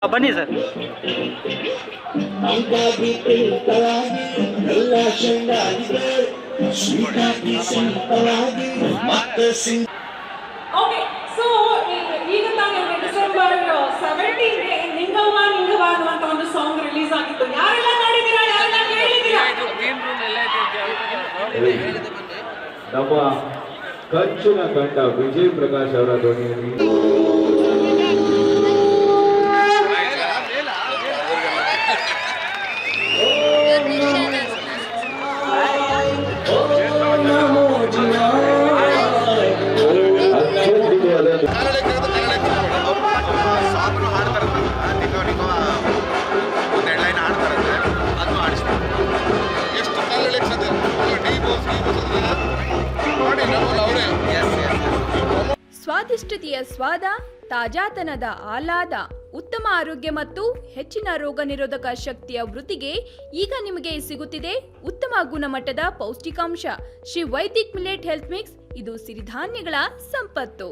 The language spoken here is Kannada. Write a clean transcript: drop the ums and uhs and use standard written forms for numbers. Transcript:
ಬನ್ನಿ ಸರ್. ಓಕೆ, ಸೊ ಈಗ ತಾನೇ ಡಿಸೆಂಬರ್ 17ಗೆ ನಿಂಗವ್ವ ನಿಂಗವ್ವ ಅನ್ನುವಂತ ಒಂದು ಸಾಂಗ್ ರಿಲೀಸ್ ಆಗಿತ್ತು. ಯಾರೆಲ್ಲ ನೋಡಿದ್ದೀರಾ? ಯಾರೆಲ್ಲ ಕೇಳಿದ್ದೀರಾ? ನಮ್ಮ ಕಂಚಿನ ಕಂಡ ವಿಜಯ್ ಪ್ರಕಾಶ್ ಅವರ ಧ್ವನಿಯಲ್ಲಿ ಸ್ವಾದಿಷ್ಟತೆಯ ಸ್ವಾದ, ತಾಜಾತನದ ಆಹ್ಲಾದ, ಉತ್ತಮ ಆರೋಗ್ಯ ಮತ್ತು ಹೆಚ್ಚಿನ ರೋಗ ನಿರೋಧಕ ಶಕ್ತಿಯ ವೃದ್ಧಿಗೆ ಈಗ ನಿಮಗೆ ಸಿಗುತ್ತಿದೆ ಉತ್ತಮ ಗುಣಮಟ್ಟದ ಪೌಷ್ಟಿಕಾಂಶ Shri Vaidik millet health mix. ಇದು ಸಿರಿಧಾನ್ಯಗಳ ಸಂಪತ್ತು.